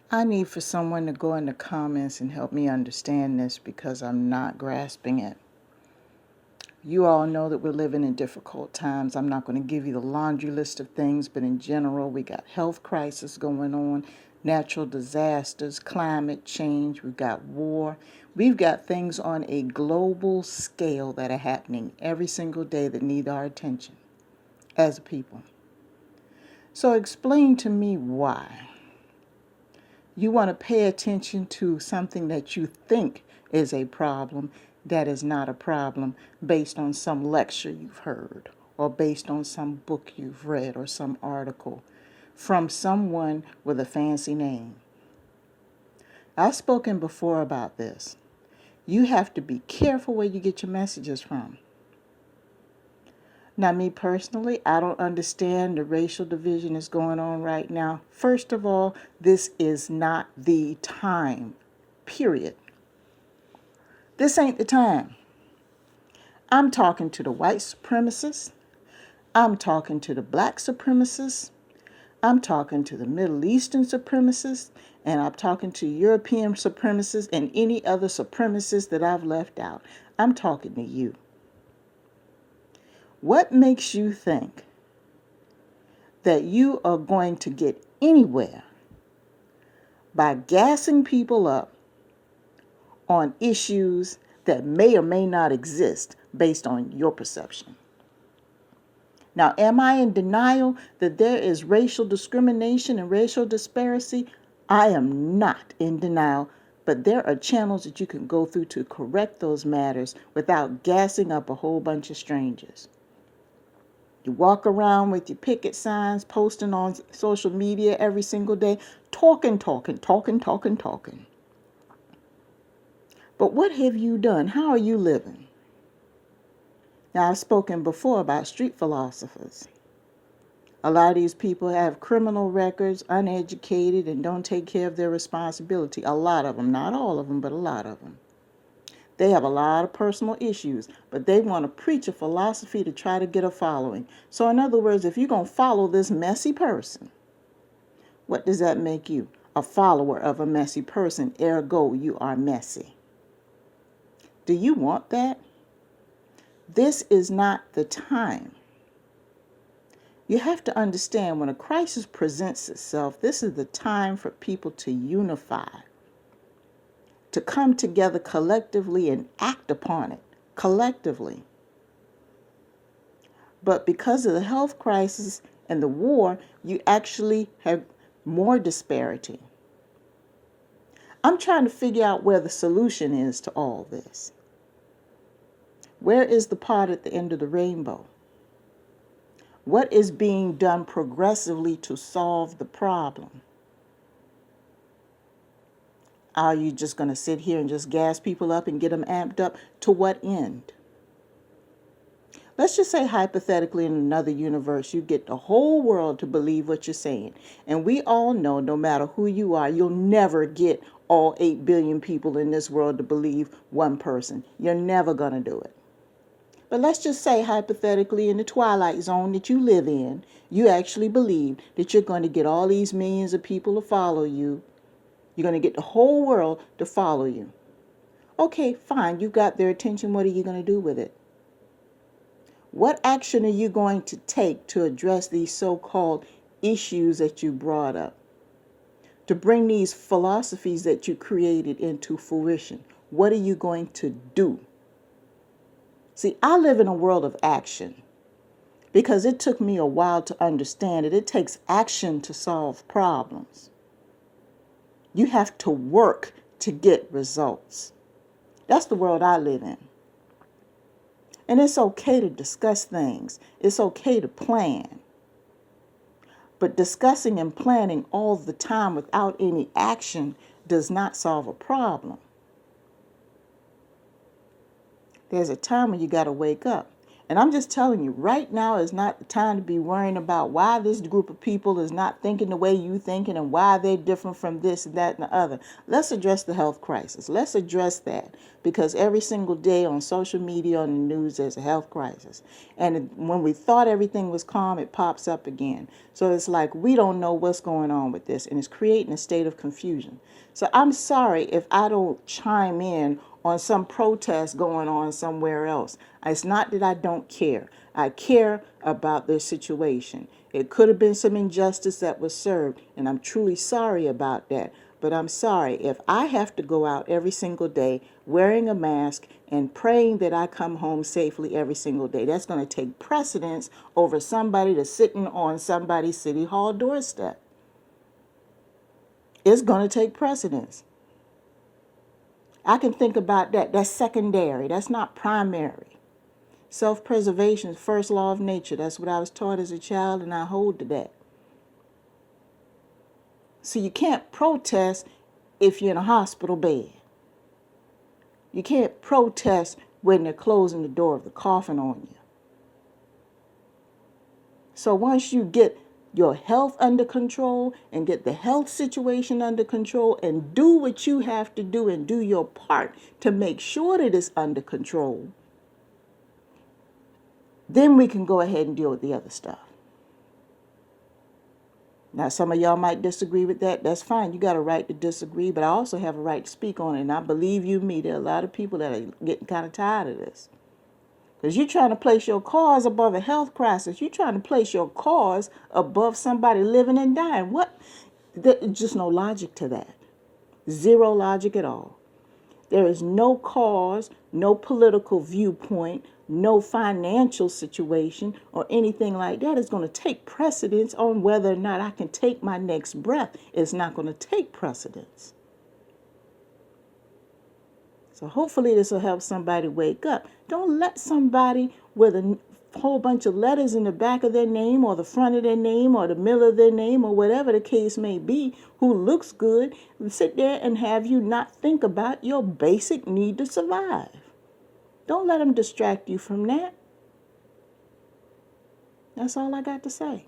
I need for someone to go in the comments and help me understand this because I'm not grasping it. You all know that we're living in difficult times. I'm not going to give you the laundry list of things, but in general, we got health crisis going on, natural disasters, climate change, we've got war. We've got things on a global scale that are happening every single day that need our attention as a people. So explain to me why you want to pay attention to something that you think is a problem that is not a problem based on some lecture you've heard or based on some book you've read or some article from someone with a fancy name. I've spoken before about this. You have to be careful where you get your messages from. Now, me personally, I don't understand the racial division that's going on right now. First of all, this is not the time, period. This ain't the time. I'm talking to the white supremacists. I'm talking to the black supremacists. I'm talking to the Middle Eastern supremacists. And I'm talking to European supremacists and any other supremacists that I've left out. I'm talking to you. What makes you think that you are going to get anywhere by gassing people up on issues that may or may not exist based on your perception? Now, am I in denial that there is racial discrimination and racial disparity? I am not in denial, but there are channels that you can go through to correct those matters without gassing up a whole bunch of strangers. You walk around with your picket signs, posting on social media every single day, talking. But what have you done? How are you living? Now, I've spoken before about street philosophers. A lot of these people have criminal records, uneducated, and don't take care of their responsibility. A lot of them, not all of them, but a lot of them. They have a lot of personal issues, but they want to preach a philosophy to try to get a following. So in other words, if you're going to follow this messy person, what does that make you? A follower of a messy person, ergo you are messy. Do you want that? This is not the time. You have to understand when a crisis presents itself, this is the time for people to unify, to come together collectively and act upon it collectively. But because of the health crisis and the war, you actually have more disparity. I'm trying to figure out where the solution is to all this. Where is the part at the end of the rainbow? What is being done progressively to solve the problem? Are you just going to sit here and just gas people up and get them amped up? To what end? Let's just say hypothetically in another universe, you get the whole world to believe what you're saying. And we all know no matter who you are, you'll never get all 8 billion people in this world to believe one person. You're never going to do it. But let's just say hypothetically in the twilight zone that you live in, you actually believe that you're going to get all these millions of people to follow you. You're going to get the whole world to follow you. Okay, fine. You got their attention. What are you going to do with it? What action are you going to take to address these so-called issues that you brought up? To bring these philosophies that you created into fruition? What are you going to do? See, I live in a world of action because it took me a while to understand it. It takes action to solve problems. You have to work to get results. That's the world I live in. And it's okay to discuss things. It's okay to plan. But discussing and planning all the time without any action does not solve a problem. There's a time when you got to wake up. And I'm just telling you, right now is not the time to be worrying about why this group of people is not thinking the way you thinking and why they're different from this and that and the other. Let's address the health crisis. Let's address that, because every single day on social media, on the news, there's a health crisis. And when we thought everything was calm, it pops up again. So it's like we don't know what's going on with this, and it's creating a state of confusion. So I'm sorry if I don't chime in on some protest going on somewhere else. It's not that I don't care. I care about their situation. It could have been some injustice that was served, and I'm truly sorry about that. But I'm sorry if I have to go out every single day wearing a mask and praying that I come home safely every single day. That's going to take precedence over somebody that's sitting on somebody's city hall doorstep. It's going to take precedence. I can think about that. That's secondary. That's not primary. Self-preservation is the first law of nature. That's what I was taught as a child, and I hold to that. So you can't protest if you're in a hospital bed. You can't protest when they're closing the door of the coffin on you. So once you get your health under control and get the health situation under control and do what you have to do and do your part to make sure that it's under control, then we can go ahead and deal with the other stuff. Now, some of y'all might disagree with that. That's fine. You got a right to disagree, but I also have a right to speak on it. And I believe you me, there are a lot of people that are getting kind of tired of this. Because you're trying to place your cause above a health crisis. You're trying to place your cause above somebody living and dying. What? There's just no logic to that. Zero logic at all. There is no cause, no political viewpoint, no financial situation or anything like that is going to take precedence on whether or not I can take my next breath. It's not going to take precedence. So hopefully this will help somebody wake up. Don't let somebody with a whole bunch of letters in the back of their name or the front of their name or the middle of their name or whatever the case may be, who looks good, sit there and have you not think about your basic need to survive. Don't let them distract you from that. That's all I got to say.